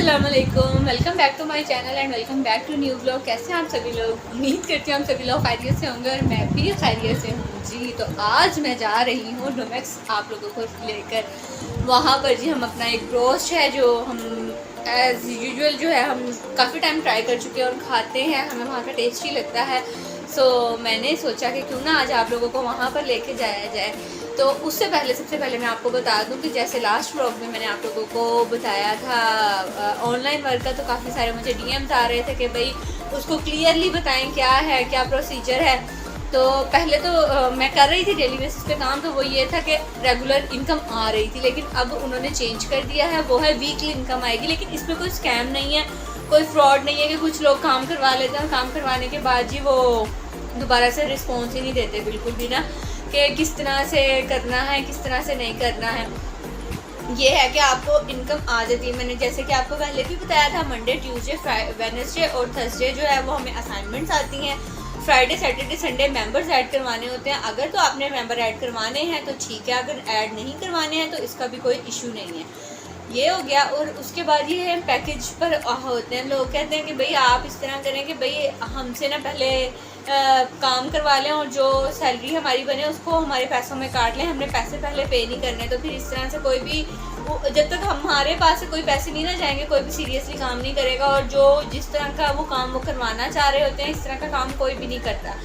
अस्सलामुअलैकुम, welcome back to my channel and welcome back to new blog. कैसे हैं आप सभी लोग? उम्मीद करती हूँ हम सभी लोग खैरियत से होंगे और मैं भी खैरियत से हूँ जी। तो आज मैं जा रही हूँ डोमेक्स आप लोगों को लेकर। वहाँ पर जी हम अपना एक रोस्ट है जो हम एज़ यूजुअल जो है हम काफ़ी टाइम ट्राई कर चुके हैं और खाते हैं, हमें वहाँ का टेस्टी लगता है। सो मैंने सोचा कि क्यों ना आज आप लोगों को वहाँ पर लेके जाया जाए। तो उससे पहले सबसे पहले मैं आपको बता दूं कि जैसे लास्ट व्लॉग में मैंने आप लोगों को बताया था ऑनलाइन वर्क का, तो काफ़ी सारे मुझे डीएम्स आ रहे थे कि भाई उसको क्लियरली बताएं क्या है, क्या प्रोसीजर है। तो पहले तो मैं कर रही थी डेली बेसिस पे काम, तो वो ये था कि रेगुलर इनकम आ रही थी, लेकिन अब उन्होंने चेंज कर दिया है, वो है वीकली इनकम आएगी। लेकिन इसमें कोई स्कैम नहीं है, कोई फ्रॉड नहीं है कि कुछ लोग काम करवा लेते हैं और काम करवाने के बाद जी वो दोबारा से रिस्पॉन्स ही नहीं देते बिल्कुल भी ना, कि किस तरह से करना है, किस तरह से नहीं करना है। ये है कि आपको इनकम आ जाती है। मैंने जैसे कि आपको पहले भी बताया था, मंडे ट्यूसडे वेडनेसडे और थर्सडे जो है वो हमें असाइनमेंट्स आती हैं। Friday Saturday Sunday members add करवाने होते हैं। अगर तो आपने मेंबर ऐड करवाने हैं तो ठीक है, अगर ऐड नहीं करवाने हैं तो इसका भी कोई इशू नहीं है। ये हो गया। और उसके बाद ये पैकेज पर होते हैं, लोग कहते हैं कि भाई आप इस तरह करें कि भाई हमसे ना पहले काम करवा लें और जो सैलरी हमारी बने उसको हमारे पैसों में काट लें, हमने पैसे पहले पे नहीं करने। तो फिर इस तरह से कोई भी, जब तक हमारे पास से कोई पैसे नहीं ना जाएंगे, कोई भी सीरियसली काम नहीं करेगा। और जो जिस तरह का वो काम वो करवाना चाह रहे होते हैं, इस तरह का काम कोई भी नहीं करता।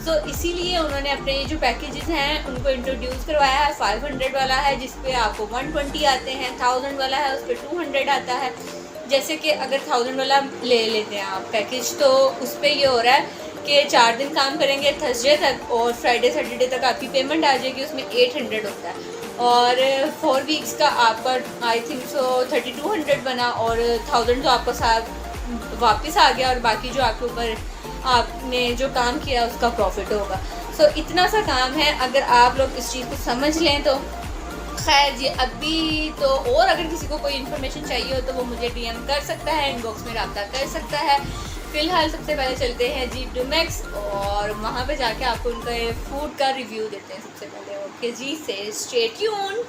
सो इसीलिए उन्होंने अपने जो पैकेजेस हैं उनको इंट्रोड्यूस करवाया है। 500 वाला है जिस पे आपको 120 आते हैं, 1000 वाला है उस पर 200 आता है। जैसे कि अगर 1000 वाला ले लेते हैं आप पैकेज, तो उस पर ये हो रहा है कि 4 दिन काम करेंगे थर्सडे तक और फ्राइडे सैटरडे तक आपकी पेमेंट आ जाएगी, उसमें 800 होता है। और 4 वीक्स का आपका आई थिंक सो 3200 बना और 1000 तो आपका साथ वापस आ गया और बाकी जो आपके ऊपर आपने जो काम किया उसका प्रॉफिट होगा। सो इतना सा काम है, अगर आप लोग इस चीज़ को समझ लें तो खैर जी। अभी तो और अगर किसी को कोई इन्फॉर्मेशन चाहिए हो तो वो मुझे डीएम कर सकता है, इनबॉक्स में रब्ता कर सकता है। फ़िलहाल सबसे पहले चलते हैं जी डोमेक्स और वहाँ पे जाके आपको उनका फूड का रिव्यू देते हैं सबसे पहले। ओके जी, से स्टे ट्यून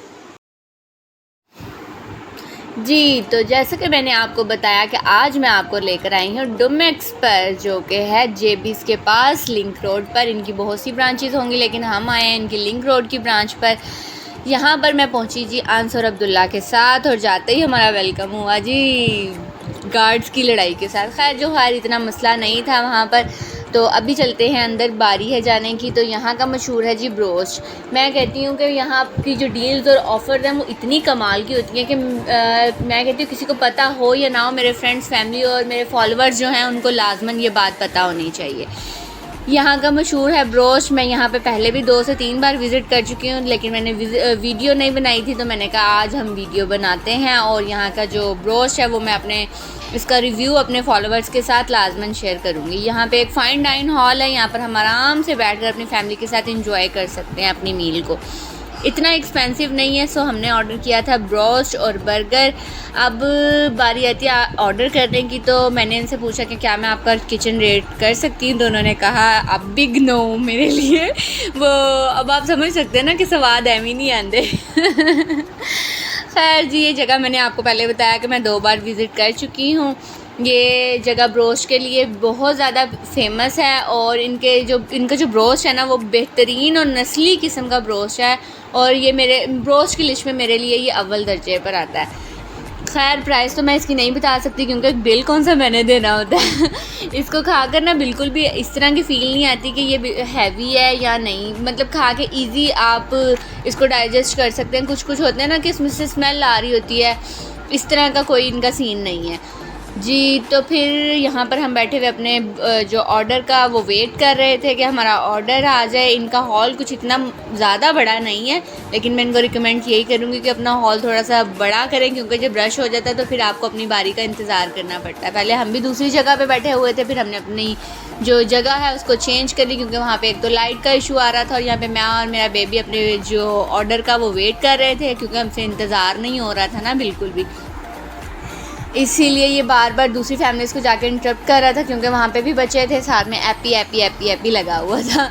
जी। तो जैसे कि मैंने आपको बताया कि आज मैं आपको लेकर आई हूँ डोमेक्स पर, जो कि है जेबीस के पास लिंक रोड पर। इनकी बहुत सी ब्रांचेस होंगी लेकिन हम आए हैं इनकी लिंक रोड की ब्रांच पर। यहाँ पर मैं पहुँची जी आंसर अब्दुल्ला के साथ और जाते ही हमारा वेलकम हुआ जी गार्ड्स की लड़ाई के साथ। खैर जो खैर इतना मसला नहीं था वहाँ पर। तो अभी चलते हैं अंदर, बारी है जाने की। तो यहाँ का मशहूर है जी ब्रोस्ट। मैं कहती हूँ कि यहाँ की जो डील्स और ऑफ़र हैं वो इतनी कमाल की होती हैं कि मैं कहती हूँ किसी को पता हो या ना हो, मेरे फ्रेंड्स फैमिली और मेरे फॉलोअर्स जो हैं उनको लाजमन ये बात पता होनी चाहिए। यहाँ का मशहूर है ब्रोस्ट। मैं यहाँ पे पहले भी 2 से 3 बार विज़िट कर चुकी हूँ, लेकिन मैंने वीडियो नहीं बनाई थी, तो मैंने कहा आज हम वीडियो बनाते हैं। और यहाँ का जो ब्रोस्ट है वो मैं अपने इसका रिव्यू अपने फॉलोअर्स के साथ लाजमन शेयर करूँगी। यहाँ पे एक फ़ाइन डाइन हॉल है, यहाँ पर हम आराम से बैठकर अपनी फैमिली के साथ इंजॉय कर सकते हैं अपनी मील को। इतना एक्सपेंसिव नहीं है। सो हमने ऑर्डर किया था ब्रोस्ट और बर्गर। अब बारी आती है ऑर्डर करने की, तो मैंने इनसे पूछा कि क्या मैं आपका किचन रेट कर सकती हूँ। दोनों ने कहा अब बिग नो मेरे लिए। वो अब आप समझ सकते हैं ना कि स्वाद है भी नहीं आते। खैर जी, ये जगह मैंने आपको पहले बताया कि मैं 2 बार विज़िट कर चुकी हूँ। ये जगह ब्रोस्ट के लिए बहुत ज़्यादा फेमस है और इनका जो ब्रोस्ट है ना वो बेहतरीन और नस्ली किस्म का ब्रोस्ट है। और ये मेरे ब्रोस्ट की लिस्ट में मेरे लिए ये अव्वल दर्जे पर आता है। खैर प्राइस तो मैं इसकी नहीं बता सकती क्योंकि बिल कौन सा मैंने देना होता है। इसको खाकर ना बिल्कुल भी इस तरह की फ़ील नहीं आती कि ये हैवी है या नहीं, मतलब खा के इजी आप इसको डाइजेस्ट कर सकते हैं। कुछ होते हैं ना कि इसमें से स्मेल आ रही होती है, इस तरह का कोई इनका सीन नहीं है जी। तो फिर यहाँ पर हम बैठे हुए अपने जो ऑर्डर का वो वेट कर रहे थे कि हमारा ऑर्डर आ जाए। इनका हॉल कुछ इतना ज़्यादा बड़ा नहीं है, लेकिन मैं इनको रिकमेंड यही करूँगी कि अपना हॉल थोड़ा सा बड़ा करें, क्योंकि जब रश हो जाता है तो फिर आपको अपनी बारी का इंतज़ार करना पड़ता है। पहले हम भी दूसरी जगह पे बैठे हुए थे, फिर हमने अपनी जो जगह है उसको चेंज कर ली क्योंकि वहाँ पे एक तो लाइट का इशू आ रहा था और यहाँ पे मैं और मेरा बेबी अपने जो ऑर्डर का वो वेट कर रहे थे, क्योंकि हमसे इंतज़ार नहीं हो रहा था ना बिल्कुल भी। इसीलिए ये बार बार दूसरी फैमिलीज़ को जाकर इंटरप्ट कर रहा था, क्योंकि वहाँ पे भी बच्चे थे, साथ में एपी लगा हुआ था।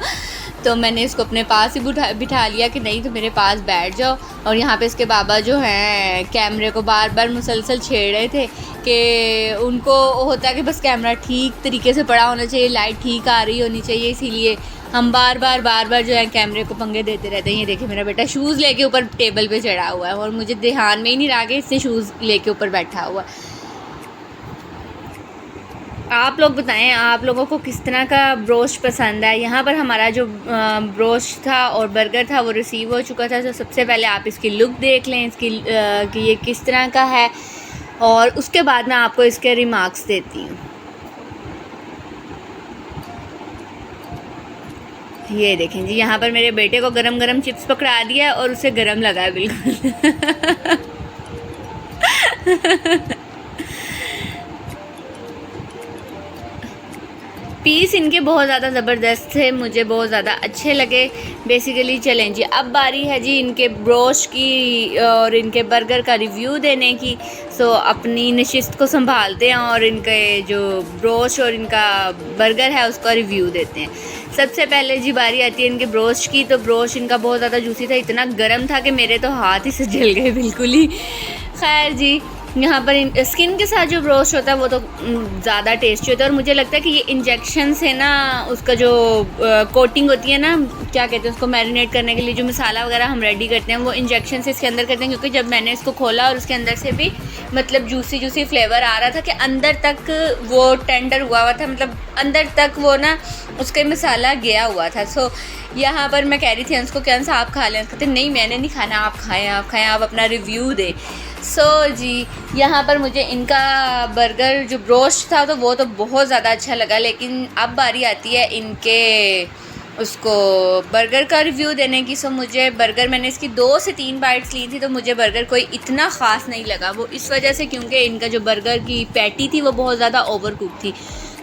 तो मैंने इसको अपने पास ही बिठा लिया कि नहीं तो मेरे पास बैठ जाओ। और यहाँ पे इसके बाबा जो हैं कैमरे को बार बार मुसलसल छेड़ रहे थे कि उनको होता है कि बस कैमरा ठीक तरीके से पड़ा होना चाहिए, लाइट ठीक आ रही होनी चाहिए, इसीलिए हम बार बार जो है कैमरे को पंगे देते रहते हैं। ये देखिए मेरा बेटा शूज़ लेके ऊपर टेबल पे चढ़ा हुआ है और मुझे ध्यान में ही नहीं रहा कि इसने शूज़ लेके ऊपर बैठा हुआ है। आप लोग बताएं आप लोगों को किस तरह का ब्रोस्ट पसंद है। यहाँ पर हमारा जो ब्रोस्ट था और बर्गर था वो रिसीव हो चुका था। तो सबसे पहले आप इसकी लुक देख लें इसकी कि ये किस तरह का है, और उसके बाद मैं आपको इसके रिमार्क्स देती हूँ। ये देखें जी, यहाँ पर मेरे बेटे को गरम गरम चिप्स पकड़ा दिया और उसे गरम लगा है बिल्कुल। पीस इनके बहुत ज़्यादा ज़बरदस्त थे, मुझे बहुत ज़्यादा अच्छे लगे बेसिकली। चलें जी, अब बारी है जी इनके ब्रोस्ट की और इनके बर्गर का रिव्यू देने की। सो अपनी नशिस्त को संभालते हैं और इनके जो ब्रोस्ट और इनका बर्गर है उसका रिव्यू देते हैं। सबसे पहले जी बारी आती है इनके ब्रोस्ट की। तो ब्रोस्ट इनका बहुत ज़्यादा जूसी था, इतना गर्म था कि मेरे तो हाथ ही से जल गए बिल्कुल ही। खैर जी, यहाँ पर स्किन के साथ जो ब्रोस्ट होता है वो तो ज़्यादा टेस्टी होता है, और मुझे लगता है कि ये इंजेक्शन से ना उसका जो कोटिंग होती है ना, क्या कहते हैं उसको, मैरिनेट करने के लिए जो मसाला वगैरह हम रेडी करते हैं वो इंजेक्शन से इसके अंदर करते हैं। क्योंकि जब मैंने इसको खोला और उसके अंदर से भी मतलब जूसी फ्लेवर आ रहा था कि अंदर तक वो टेंडर हुआ था, मतलब अंदर तक वो ना उसका मसाला गया हुआ था। सो यहाँ पर मैं कह रही थी उसको क्या आप खा लें, कहते नहीं मैंने नहीं खाना, आप खाएँ आप अपना रिव्यू दें। सो जी, यहाँ पर मुझे इनका बर्गर जो ब्रोस्ट था तो वो तो बहुत ज़्यादा अच्छा लगा। लेकिन अब बारी आती है इनके उसको बर्गर का रिव्यू देने की। सो मुझे बर्गर, मैंने इसकी 2 से 3 बाइट्स ली थी तो मुझे बर्गर कोई इतना ख़ास नहीं लगा। वो इस वजह से क्योंकि इनका जो बर्गर की पैटी थी वो बहुत ज़्यादा ओवर कुक थी,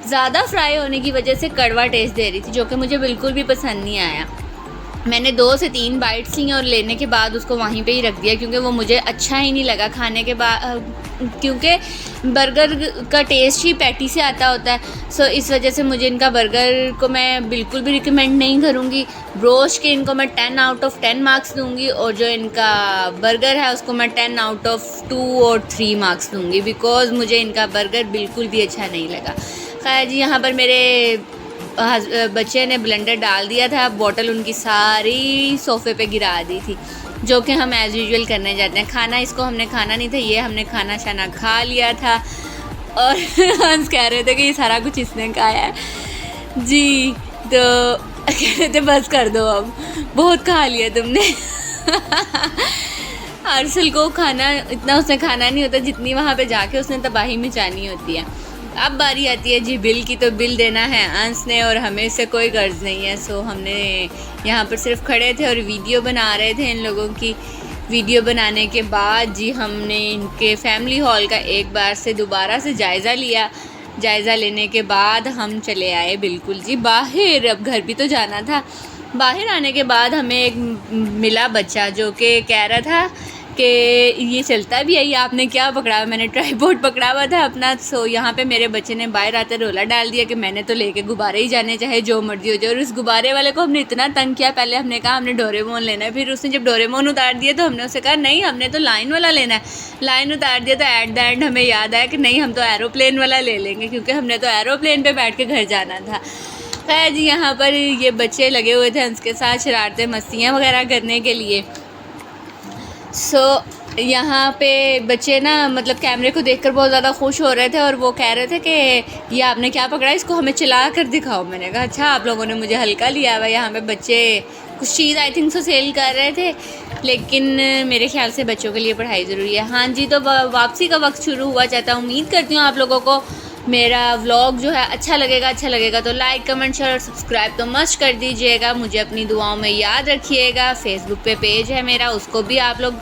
ज़्यादा फ्राई होने की वजह से कड़वा टेस्ट दे रही थी, जो कि मुझे बिल्कुल भी पसंद नहीं आया। मैंने 2 से 3 बाइट्स ली और लेने के बाद उसको वहीं पे ही रख दिया क्योंकि वो मुझे अच्छा ही नहीं लगा खाने के बाद, क्योंकि बर्गर का टेस्ट ही पैटी से आता होता है। सो इस वजह से मुझे इनका बर्गर को मैं बिल्कुल भी रिकमेंड नहीं करूँगी। ब्रोस्ट के इनको मैं 10 आउट ऑफ 10 मार्क्स दूँगी और जो इनका बर्गर है उसको मैं 10 आउट ऑफ 2 और 3 मार्क्स दूँगी, बिकॉज़ मुझे इनका बर्गर बिल्कुल भी अच्छा नहीं लगा। खैर जी, यहाँ पर मेरे बच्चे ने ब्लेंडर डाल दिया था, बोतल उनकी सारी सोफ़े पे गिरा दी थी, जो कि हम एज़ यूजुअल करने जाते हैं। खाना इसको हमने खाना नहीं था, ये हमने खाना शाना खा लिया था और हंस कह रहे थे कि ये सारा कुछ इसने खाया है जी। तो कह रहे थे बस कर दो, अब बहुत खा लिया तुमने। अरसल को खाना इतना उसने खाना नहीं होता जितनी वहाँ पे जाके उसने तबाही मचानी होती है। अब बारी आती है जी बिल की। तो बिल देना है अंस ने और हमें इससे कोई गर्ज नहीं है। सो हमने यहाँ पर सिर्फ खड़े थे और वीडियो बना रहे थे इन लोगों की। वीडियो बनाने के बाद जी हमने इनके फैमिली हॉल का एक बार से दोबारा से जायज़ा लिया। जायज़ा लेने के बाद हम चले आए बिल्कुल जी बाहर, अब घर भी तो जाना था। बाहर आने के बाद हमें एक मिला बच्चा जो कि कह रहा था कि ये चलता भी है, ये आपने क्या पकड़ा हुआ? मैंने ट्राइपॉड पकड़ा हुआ था अपना। सो यहाँ पे मेरे बच्चे ने बाहर आते रोला डाल दिया कि मैंने तो लेके गुब्बारे ही जाने, चाहे जो मर्जी हो जाए। और उस गुब्बारे वाले को हमने इतना तंग किया, पहले हमने कहा हमने डोरेमोन लेना है, फिर उसने जब डोरेमोन उतार दिया तो हमने उसे कहा नहीं हमने तो लाइन वाला लेना है। लाइन उतार दिया तो एट द एंड हमें याद आया कि नहीं हम तो एरोप्लेन वाला ले लेंगे, क्योंकि हमने तो एरोप्लेन पर बैठ के घर जाना था। खैर जी, यहाँ पर ये बच्चे लगे हुए थे उसके साथ शरारतें मस्तियाँ वगैरह करने के लिए। सो यहाँ पे बच्चे ना मतलब कैमरे को देखकर बहुत ज़्यादा खुश हो रहे थे और वो कह रहे थे कि ये आपने क्या पकड़ा, इसको हमें चला कर दिखाओ। मैंने कहा अच्छा आप लोगों ने मुझे हल्का लिया हुआ। यहाँ पे बच्चे कुछ चीज़ आई थिंक सो सेल कर रहे थे, लेकिन मेरे ख्याल से बच्चों के लिए पढ़ाई ज़रूरी है। हाँ जी, तो वापसी का वक्त शुरू हुआ चाहता हूँ। उम्मीद करती हूँ आप लोगों को मेरा व्लॉग जो है अच्छा लगेगा तो लाइक कमेंट शेयर और सब्सक्राइब तो मस्ट कर दीजिएगा। मुझे अपनी दुआओं में याद रखिएगा। फेसबुक पे पेज है मेरा, उसको भी आप लोग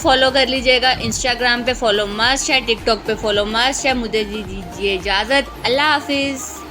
फॉलो कर लीजिएगा। इंस्टाग्राम पे फॉलो मस्ट है, टिकटॉक पे फॉलो मस्ट है। मुझे दीजिए इजाज़त। अल्लाह हाफिज़।